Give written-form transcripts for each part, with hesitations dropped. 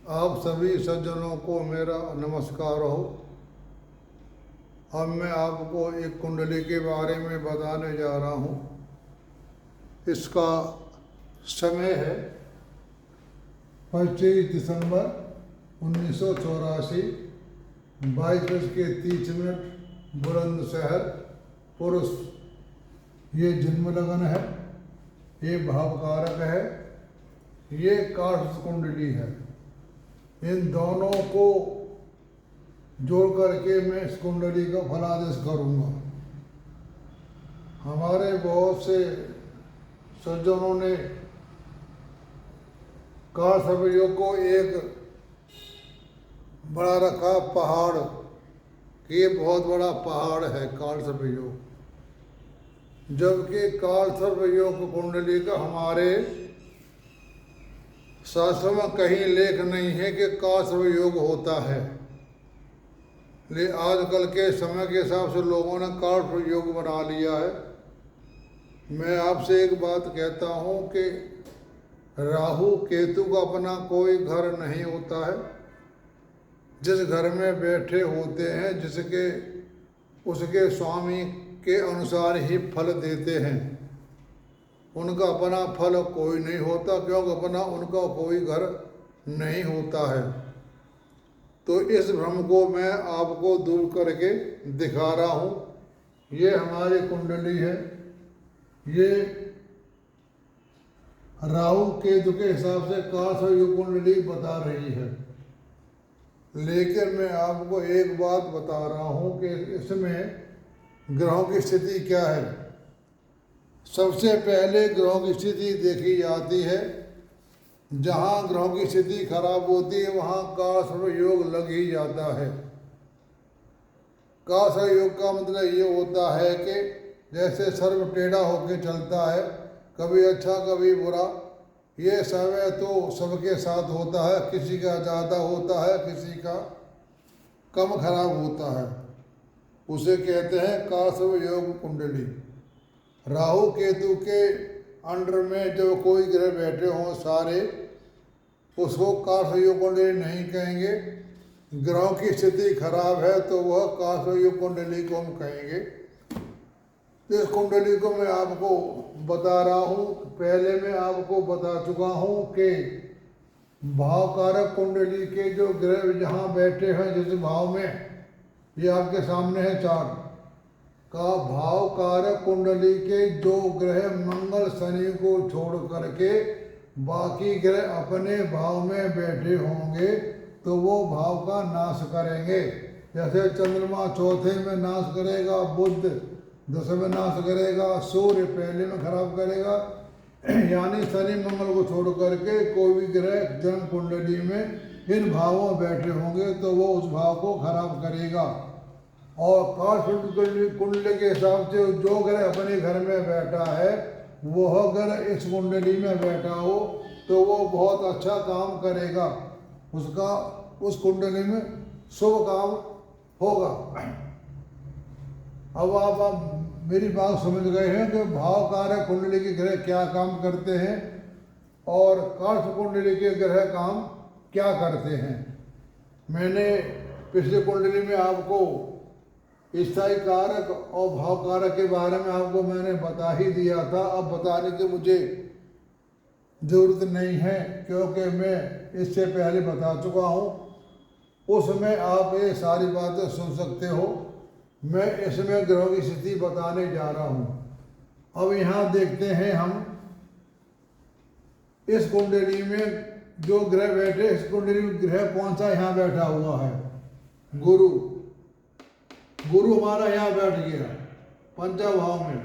आप सभी सज्जनों को मेरा नमस्कार हो। अब मैं आपको एक कुंडली के बारे में बताने जा रहा हूँ। इसका समय है 25 दिसंबर 1984, 22:30 बुलंदशहर, पुरुष। ये जन्म लगन है, ये भावकारक है, ये काष्ठ कुंडली है। इन दोनों को जोड़ करके मैं इस कुंडली का फलादेश करूँगा। हमारे बहुत से सज्जनों ने काष्ठ योग को एक बड़ा रखा पहाड़, कि ये बहुत बड़ा पहाड़ है काष्ठ योग, जबकि काष्ठ योग कुंडली का हमारे शास्त्र में कहीं लेख नहीं है कि काष्ठ योग होता है। ले आजकल के समय के हिसाब से लोगों ने काष्ठ योग बना लिया है। मैं आपसे एक बात कहता हूँ कि राहु केतु का अपना कोई घर नहीं होता है। जिस घर में बैठे होते हैं, जिसके उसके स्वामी के अनुसार ही फल देते हैं। उनका अपना फल कोई नहीं होता, क्योंकि अपना उनका कोई घर नहीं होता है। तो इस भ्रम को मैं आपको दूर करके दिखा रहा हूँ। ये हमारी कुंडली है। ये राहु केतु के हिसाब से काष्ठ योग कुंडली बता रही है। लेकिन मैं आपको एक बात बता रहा हूँ कि इसमें ग्रहों की स्थिति क्या है। सबसे पहले ग्रहों की स्थिति देखी जाती है। जहाँ ग्रहों की स्थिति खराब होती है वहाँ काष्ठ योग लग ही जाता है। काष्ठ योग का मतलब ये होता है कि जैसे सर्व टेढ़ा होकर चलता है, कभी अच्छा कभी बुरा। ये समय तो सबके साथ होता है, किसी का ज़्यादा होता है, किसी का कम खराब होता है। उसे कहते हैं काष्ठ योग कुंडली। राहु केतु के अंडर में जो कोई ग्रह बैठे हों सारे, उसको काष्ठ योग कुंडली नहीं कहेंगे। ग्रहों की स्थिति खराब है तो वह काष्ठ योग कुंडली को हम कहेंगे। इस कुंडली को मैं आपको बता रहा हूँ। पहले मैं आपको बता चुका हूँ कि भावकारक कुंडली के जो ग्रह जहाँ बैठे हैं, जिस भाव में, ये आपके सामने है चार्ट का भावकारक कुंडली के जो ग्रह मंगल शनि को छोड़ करके बाकी ग्रह अपने भाव में बैठे होंगे तो वो भाव का नाश करेंगे। जैसे चंद्रमा चौथे में नाश करेगा, बुध 10 में नाश करेगा, सूर्य पहले में खराब करेगा। यानी शनि मंगल को छोड़ करके कोई भी ग्रह जन्म कुंडली में इन भावों में बैठे होंगे तो वो उस भाव को खराब करेगा। और काष्ठ कुंडली के हिसाब से जो ग्रह अपने घर में बैठा है, वह ग्रह इस कुंडली में बैठा हो तो वो बहुत अच्छा काम करेगा, उसका उस कुंडली में शुभ काम होगा। अब आप मेरी बात समझ गए हैं कि भाव कारक कुंडली के ग्रह क्या काम करते हैं और काष्ठ कुंडली के ग्रह काम क्या करते हैं। मैंने पिछली कुंडली में आपको स्थायी कारक और भाव कारक के बारे में आपको मैंने बता ही दिया था। अब बताने की मुझे ज़रूरत नहीं है, क्योंकि मैं इससे पहले बता चुका हूँ। उसमें आप ये सारी बातें सुन सकते हो। मैं इसमें ग्रहों की स्थिति बताने जा रहा हूँ। अब यहाँ देखते हैं हम इस कुंडली में जो ग्रह बैठे, इस कुंडली में ग्रह कौन सा यहाँ बैठा हुआ है? गुरु। गुरु हमारा यहाँ बैठ गया पंचम भाव में।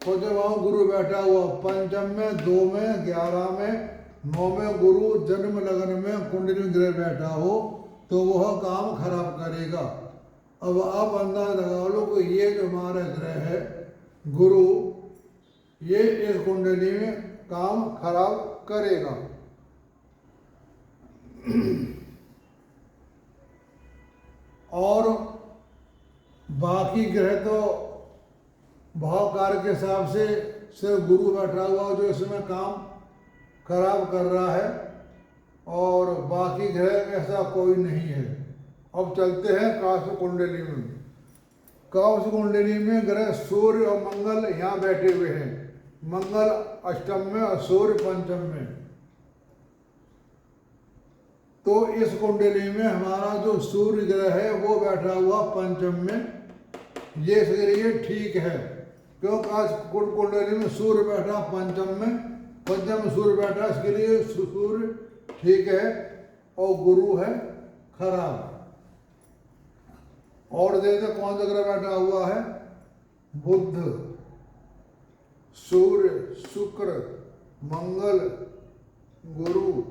पंचम भाव गुरु बैठा हुआ पंचम में, 2 में, 11 में, 9 में गुरु जन्म लगन में कुंडली में ग्रह बैठा हो तो वह काम खराब करेगा। अब आप अंदाज लगा लो कि ये जो हमारा ग्रह है गुरु, ये इस कुंडली में काम खराब करेगा। और बाकी ग्रह तो भाव कार्य के हिसाब से सिर्फ गुरु बैठा हुआ जो इसमें काम खराब कर रहा है। और बाकी ग्रह ऐसा कोई नहीं है। अब चलते हैं काश कुंडली में। काश कुंडली में ग्रह सूर्य और मंगल यहाँ बैठे हुए हैं। मंगल अष्टम में और सूर्य पंचम में। तो इस कुंडली में हमारा जो सूर्य ग्रह है वो बैठा हुआ पंचम में। ये इसके लिए ठीक है, क्योंकि आज कुंडली में सूर्य बैठा पंचम में, पंचम में सूर्य बैठा, इसके लिए सूर्य ठीक है और गुरु है खराब। और देखते कौन सा ग्रह बैठा हुआ है। बुध, सूर्य, शुक्र, मंगल, गुरु,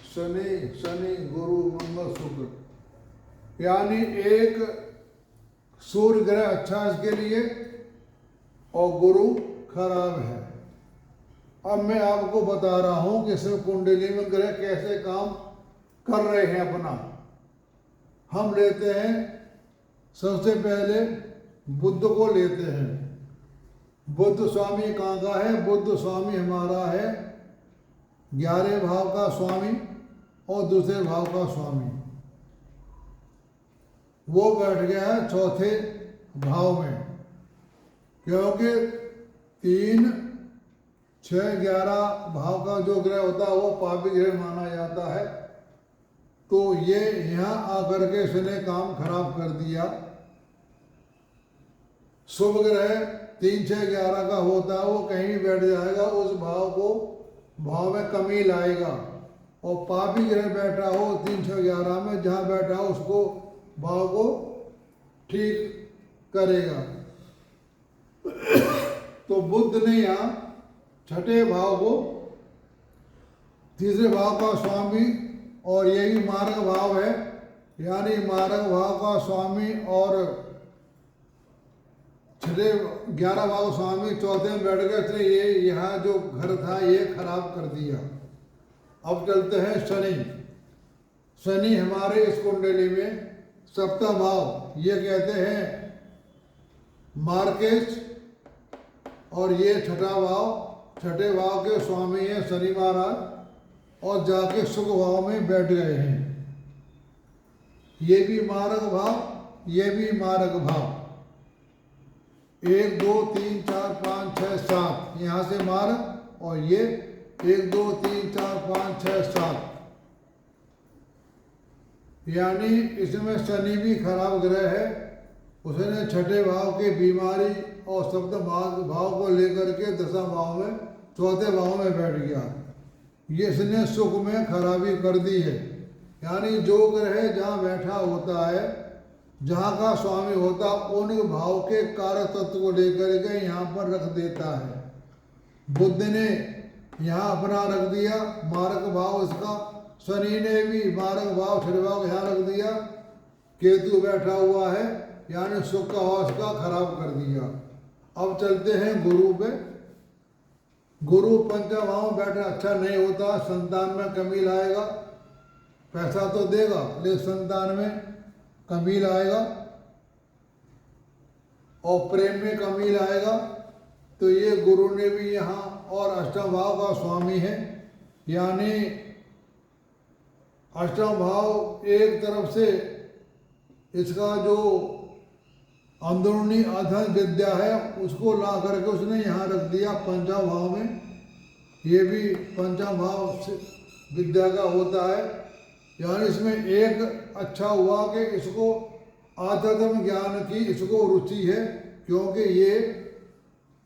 शनि गुरु मंगल शुक्र। यानी एक सूर्य ग्रह अच्छा है इसके लिए और गुरु खराब है। अब मैं आपको बता रहा हूं कि इस कुंडली में ग्रह कैसे काम कर रहे हैं अपना। हम लेते हैं सबसे पहले बुध को लेते हैं। बुध स्वामी कहाँ का है। बुध स्वामी हमारा है 11वें भाव का स्वामी और दूसरे भाव का स्वामी। वो बैठ गया है चौथे भाव में, क्योंकि 3, 6, 11 भाव का जो ग्रह होता है वो पापी ग्रह माना जाता है। तो ये यहाँ आकर के इसने काम खराब कर दिया। शुभ ग्रह 3, 6, 11 का होता है वो कहीं भी बैठ जाएगा, उस भाव को भाव में कमी लाएगा। और पापी ग्रह बैठा हो 3, 6, 11 में, जहाँ बैठा हो उसको भाव को ठीक करेगा। तो बुध ने यहाँ छठे भाव को तीसरे भाव का स्वामी और यही मार्ग भाव है, यानी मार्ग भाव का स्वामी और छठे 11 भाव स्वामी चौथे में बैठ गए थे। ये यहाँ जो घर था ये खराब कर दिया। अब चलते हैं शनि। शनि हमारे इस कुंडली में सप्तम भाव, ये कहते हैं मार्केश, और ये छठा भाव, छठे भाव के स्वामी हैं शनि महाराज, और जाके सुख भाव में बैठ गए हैं। ये भी मार्ग भाव, ये भी मार्ग भाव। 1, 2, 3, 4, 5, 6, 7 यहाँ से मार्ग, और ये 1, 2, 3, 4, 5, 6, 7। यानी इसमें शनि भी खराब ग्रह है। उसने छठे भाव के बीमारी और सप्तम भाव को लेकर के दशम भाव में चौथे भाव में बैठ गया। ये इसने सुख में खराबी कर दी है। यानी जो ग्रह जहाँ बैठा होता है, जहाँ का स्वामी होता, उन भाव के कारक तत्व को लेकर के यहाँ पर रख देता है। बुध ने यहाँ अपना रख दिया मार्ग भाव इसका, शनि ने भी मार्ग भाव छठे भाव यहाँ रख दिया, केतु बैठा हुआ है यानी सुख का भाव इसका खराब कर दिया। अब चलते हैं गुरु पे। गुरु पंचम भाव में बैठा अच्छा नहीं होता, संतान में कमी लाएगा। पैसा तो देगा लेकिन संतान में कमी लाएगा और प्रेम में कमी लाएगा। तो ये गुरु ने भी यहाँ, और अष्टम भाव का स्वामी है, यानी अष्टम भाव एक तरफ से इसका जो अंदरूनी अध्ययन विद्या है उसको ला करके उसने यहाँ रख दिया पंचम भाव में। ये भी पंचम भाव से विद्या का होता है। यानी इसमें एक अच्छा हुआ कि इसको आध्यात्म ज्ञान की इसको रुचि है, क्योंकि ये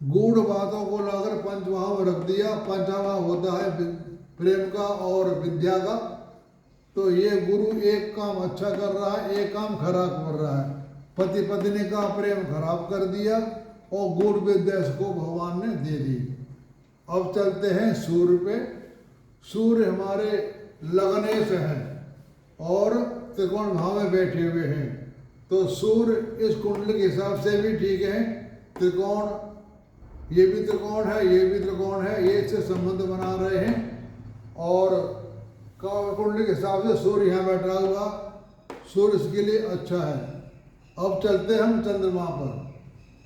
गूढ़ बातों को लाकर पंचमहाव में रख दिया। पंचमहाव होता है प्रेम का और विद्या का। तो ये गुरु एक काम अच्छा कर रहा है, एक काम खराब कर रहा है। पति पत्नी का प्रेम खराब कर दिया और गूढ़ विद्या इसको भगवान ने दे दी। अब चलते हैं सूर्य पे। सूर्य हमारे लगने से हैं और त्रिकोण भाव में बैठे हुए हैं। तो सूर्य इस कुंडली के हिसाब से भी ठीक है। त्रिकोण, ये भी त्रिकोण है, ये भी त्रिकोण है, ये इससे संबंध बना रहे हैं। और कुंडली के हिसाब से सूर्य यहाँ बैठा हुआ, सूर्य इसके लिए अच्छा है। अब चलते हम चंद्रमा पर।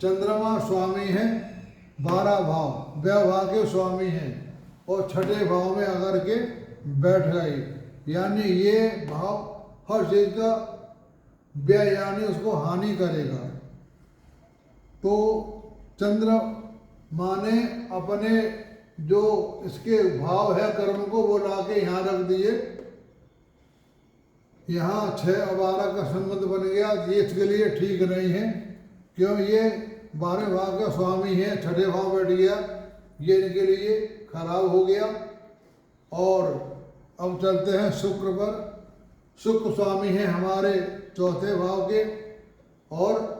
चंद्रमा स्वामी है 12 भाव, व्यवहार के स्वामी हैं और छठे भाव में आकर के बैठ गए। यानी ये भाव हर चीज का व्यय यानी उसको हानि करेगा। तो चंद्र माने अपने जो इसके भाव है कर्म को वो ला के यहाँ रख दिए। यहाँ 6 और 12 का संबंध बन गया, ये इसके लिए ठीक नहीं है, क्यों ये 12वें भाव का स्वामी है, 6ठे भाव बैठ गया, ये इनके लिए खराब हो गया। और अब चलते हैं शुक्र पर। शुक्र स्वामी है हमारे 4थे भाव के और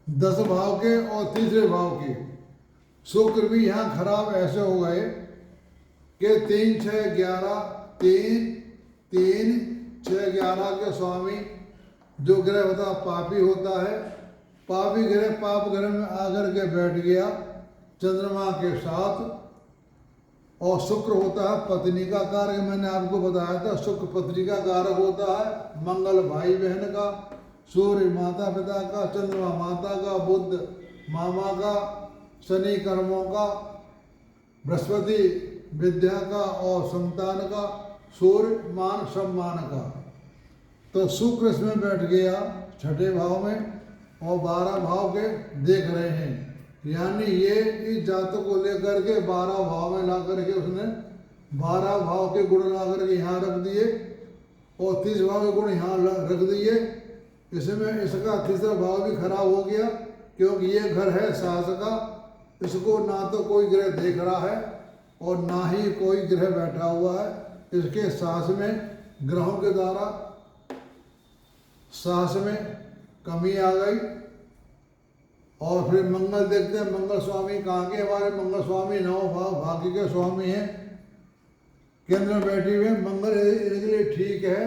10 भाव के और 3रे भाव के। शुक्र भी यहाँ खराब ऐसे हो गए कि 3, 6, 11, 3, 3, 6, 11 के स्वामी जो ग्रह होता पापी होता है। पापी ग्रह पाप ग्रह में आकर के बैठ गया चंद्रमा के साथ। और शुक्र होता है पत्नी का कारक, मैंने आपको बताया था शुक्र पत्नी का कारक होता है, मंगल भाई बहन का, सूर्य माता पिता का, चंद्रमा माता का, बुध मामा का, शनि कर्मों का, बृहस्पति विद्या का और संतान का, सूर्य मान सम्मान का। तो शुक्र इसमें बैठ गया 6ठे भाव में और 12 भाव के देख रहे हैं। यानी ये इस जातक को लेकर के 12 भाव में ला करके उसने 12 भाव के गुण ला करके यहाँ रख दिए और 30 भाव के गुण यहाँ रख दिए। इसमें इसका 3रा भाव भी खराब हो गया, क्योंकि ये घर है सास का, इसको ना तो कोई ग्रह देख रहा है और ना ही कोई ग्रह बैठा हुआ है। इसके सास में ग्रहों के द्वारा सास में कमी आ गई। और फिर मंगल देखते हैं, मंगल स्वामी कहाँ के, हमारे मंगल स्वामी 9 भाव भाग्य के स्वामी हैं, केंद्र में बैठे हुए। मंगल इनके लिए ठीक है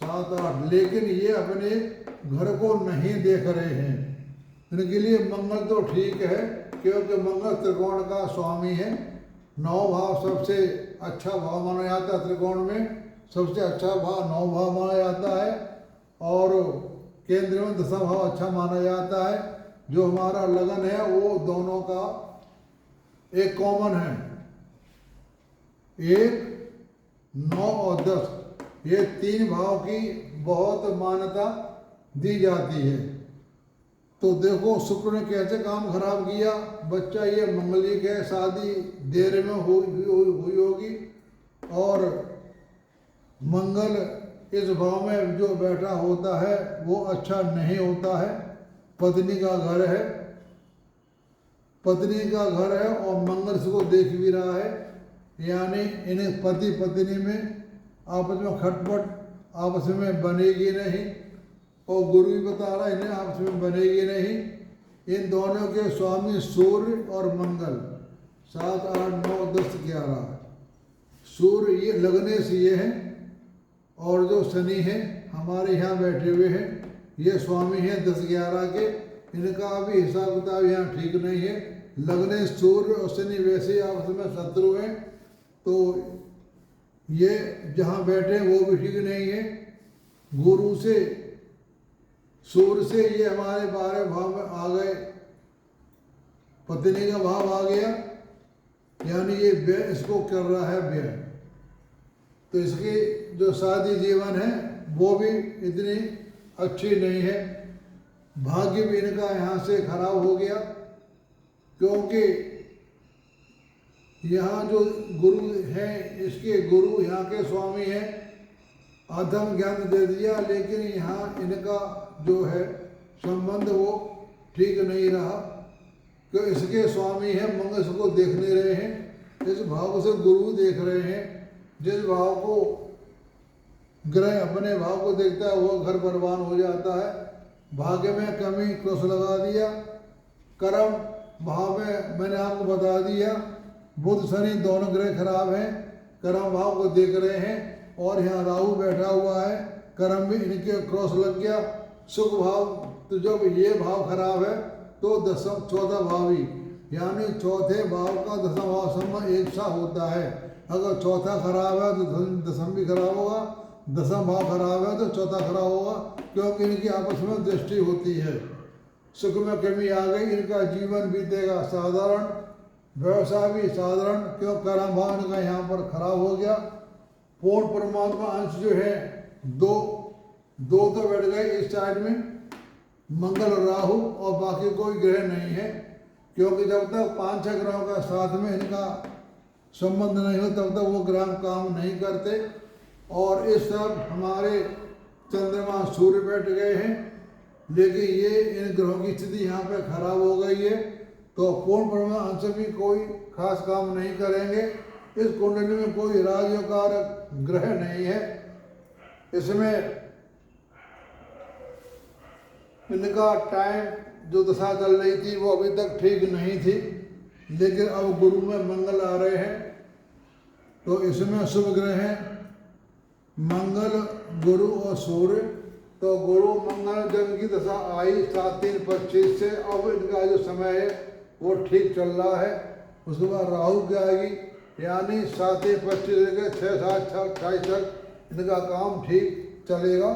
7, 8, लेकिन ये अपने घर को नहीं देख रहे हैं। इनके लिए मंगल तो ठीक है, क्योंकि मंगल त्रिकोण का स्वामी है। 9 भाव सबसे अच्छा भाव माना जाता है, त्रिकोण में सबसे अच्छा भाव 9 भाव माना जाता है। और केंद्र में 10वां भाव अच्छा माना जाता है। जो हमारा लगन है वो दोनों का एक कॉमन है, 1, 9 और 10, ये 3 भाव की बहुत मान्यता दी जाती है। तो देखो शुक्र ने कैसे काम खराब किया। बच्चा ये मंगलिक है, शादी देर में हुई होगी। और मंगल इस भाव में जो बैठा होता है वो अच्छा नहीं होता है। पत्नी का घर है, पत्नी का घर है और मंगल इसको देख भी रहा है, यानी इन्हें पति पत्नी में आपस में खटपट आपस में बनेगी नहीं। और गुरु भी बता रहा है इन्हें आपस में बनेगी नहीं। इन दोनों के स्वामी सूर्य और मंगल 7, 8, 9, 10, 11। सूर्य ये लगने से ये हैं और जो शनि है हमारे यहाँ बैठे हुए हैं ये स्वामी हैं 10, 11 के। इनका भी हिसाब किताब यहाँ ठीक नहीं है। लगने सूर्य और शनि वैसे आपस में शत्रु हैं, तो ये जहाँ बैठे वो भी ठीक नहीं है। गुरु से सूर्य से ये हमारे 12 भाव में आ गए, पत्नी का भाव आ गया, यानी ये व्यय इसको कर रहा है व्यय। तो इसकी जो शादी जीवन है वो भी इतनी अच्छी नहीं है। भाग्य भी इनका यहाँ से खराब हो गया, क्योंकि यहाँ जो गुरु हैं इसके गुरु यहाँ के स्वामी हैं, अधम ज्ञान दे दिया, लेकिन यहाँ इनका जो है संबंध वो ठीक नहीं रहा। कि इसके स्वामी हैं मंगल इसको देख नहीं रहे हैं, इस भाव से गुरु देख रहे हैं। जिस भाव को ग्रह अपने भाव को देखता है वो घर बर्बाद हो जाता है। भाग्य में कमी क्रॉस लगा दिया। कर्म भाव में मैंने आपको बता दिया बुध शनि दोनों ग्रह खराब हैं, कर्म भाव को देख रहे हैं। और यहाँ राहु बैठा हुआ है, कर्म भी इनके क्रॉस लग गया। सुख भाव तो जब ये भाव खराब है तो 10th 14th भावी यानी चौथे भाव का 10वां भाव संबंध एक सा होता है। अगर चौथा खराब है तो 10वां भी खराब होगा, 10वां भाव खराब है तो चौथा खराब होगा, क्योंकि इनकी आपस में दृष्टि होती है। सुख में कमी आ गई, इनका जीवन बीतेगा साधारण, व्यवसाय भी साधारण, क्यों कर्म भाव इनका यहाँ पर खराब हो गया। पूर्ण परमात्मा अंश जो है दो दो तो बैठ गए इस साइड में, मंगल और राहु, और बाकी कोई ग्रह नहीं है, क्योंकि जब तक 5-6 ग्रहों का साथ में इनका संबंध नहीं हो तब तक वो ग्रह काम नहीं करते। और इस सब हमारे चंद्रमा सूर्य बैठ गए हैं, लेकिन ये इन ग्रहों की स्थिति यहाँ पे खराब हो गई है, तो पूर्ण ब्रह्म अंश भी कोई खास काम नहीं करेंगे। इस कुंडली में कोई राजयोगकारक ग्रह नहीं है। इसमें इनका टाइम जो दशा चल रही थी वो अभी तक ठीक नहीं थी, लेकिन अब गुरु में मंगल आ रहे हैं, तो इसमें शुभ ग्रह हैं मंगल, गुरु और सूर्य। तो गुरु मंगल जब की दशा आई 7-3-25 से, अब इनका जो समय है वो ठीक चल रहा है। उसके बाद राहु की आएगी, यानी 7-25 से 6-7-28 तक इनका काम ठीक चलेगा।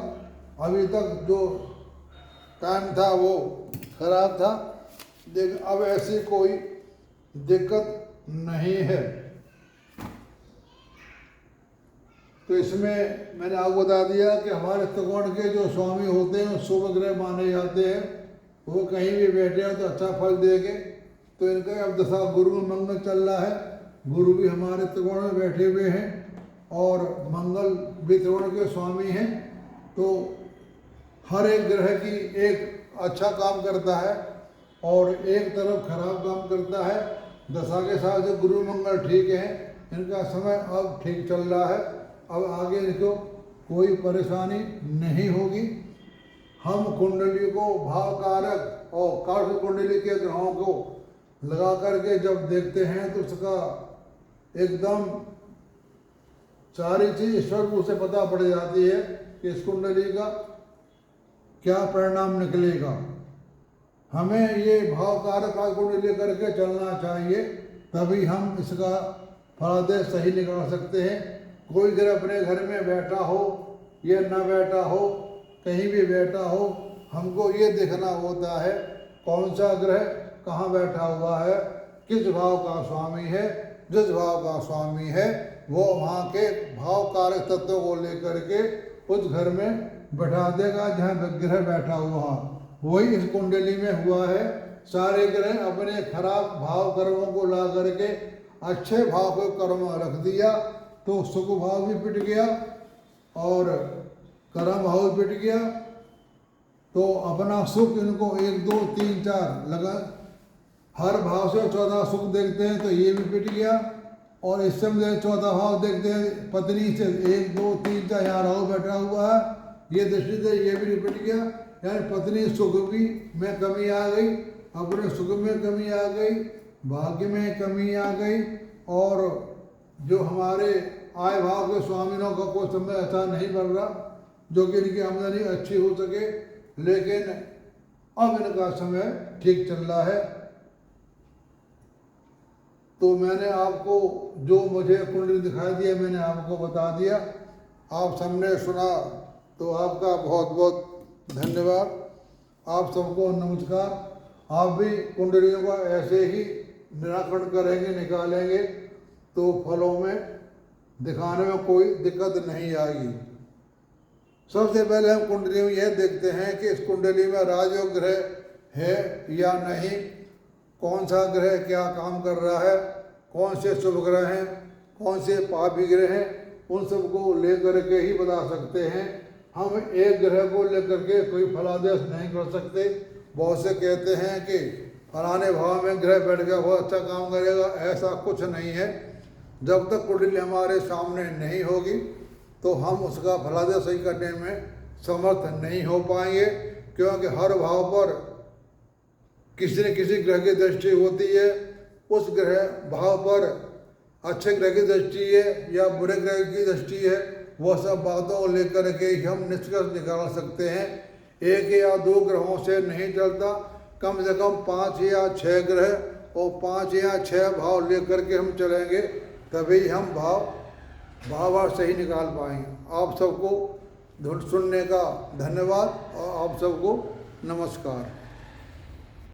अभी तक जो टाइम था वो खराब था, लेकिन अब ऐसी कोई दिक्कत नहीं है। तो इसमें मैंने आपको बता दिया कि हमारे त्रिकोण के जो स्वामी होते हैं शुभ ग्रह माने जाते हैं, वो कहीं भी बैठे हैं तो अच्छा फल देंगे। तो इनका अब दशा गुरु में मंगल चल रहा है, गुरु भी हमारे त्रिकोण में बैठे हुए हैं और मंगल भी त्रिकोण के स्वामी हैं। तो हर एक ग्रह की एक अच्छा काम करता है और एक तरफ खराब काम करता है। दशा के साथ जो गुरु मंगल ठीक है, इनका समय अब ठीक चल रहा है, अब आगे इनको कोई परेशानी नहीं होगी। हम कुंडली को भाव कारक और कार्य कुंडली के ग्रहों को लगा करके जब देखते हैं तो उसका एकदम सारी चीज ईश्वर को से पता पड़ जाती है कि इस कुंडली का क्या परिणाम निकलेगा। हमें ये भाव कारक कार्य कुंडली करके चलना चाहिए, तभी हम इसका फलादेश सही निकाल सकते हैं। कोई ग्रह अपने घर में बैठा हो या न बैठा हो, कहीं भी बैठा हो, हमको ये देखना होता है कौन सा ग्रह कहाँ बैठा हुआ है, किस भाव का स्वामी है। जिस भाव का स्वामी है वो वहाँ के भाव कारक तत्वों को लेकर के उस घर में बैठा देगा जहाँ ग्रह बैठा हुआ। वही इस कुंडली में हुआ है। सारे ग्रह अपने खराब भाव कर्मों को ला करके अच्छे भाव को कर्म रख दिया, तो सुख भाव भी पिट गया और कर्म भाव भी पिट गया। तो अपना सुख इनको 1 2 3 4 लगा, हर भाव से 14 सुख देखते हैं तो ये भी पिट गया। और इस समय 14 भाव देखते हैं पत्नी से 1 2 3 4 यहाँ राहु बैठा हुआ है, ये दृष्टि से ये भी पिट गया। यानी पत्नी सुख भी में कमी आ गई, अपने सुख में कमी आ गई, भाग्य में कमी आ गई, और जो हमारे आय भाव के स्वामियों का कोई समय ऐसा नहीं बढ़ रहा जो कि इनकी आमदनी अच्छी हो सके, लेकिन अब इनका समय ठीक चल रहा है। तो मैंने आपको जो मुझे कुंडली दिखाई दिया मैंने आपको बता दिया, आप सबने सुना तो आपका बहुत बहुत धन्यवाद। आप सबको नमस्कार। आप भी कुंडलियों का ऐसे ही निराकरण करेंगे, निकालेंगे तो फलों में दिखाने में कोई दिक्कत नहीं आएगी। सबसे पहले हम कुंडली में यह देखते हैं कि इस कुंडली में राजयोग ग्रह है या नहीं, कौन सा ग्रह क्या काम कर रहा है, कौन से शुभ ग्रह हैं, कौन से पापी ग्रह हैं, उन सबको लेकर के ही बता सकते हैं। हम एक ग्रह को लेकर के कोई फलादेश नहीं कर सकते। बहुत से कहते हैं कि फलाने भाव में ग्रह बैठ गया बहुत अच्छा काम करेगा, ऐसा कुछ नहीं है। जब तक कुंडली हमारे सामने नहीं होगी तो हम उसका फलादेश सही करने में समर्थ नहीं हो पाएंगे, क्योंकि हर भाव पर किसी न किसी ग्रह की दृष्टि होती है। उस ग्रह भाव पर अच्छे ग्रह की दृष्टि है या बुरे ग्रह की दृष्टि है, वह सब बातों को लेकर के ही हम निष्कर्ष निकाल सकते हैं। 1 या 2 ग्रहों से नहीं चलता, कम से कम 5 या 6 ग्रह और 5 या 6 भाव लेकर के हम चलेंगे, तभी हम भाव सही निकाल पाएंगे। आप सबको सुनने का धन्यवाद और आप सबको नमस्कार।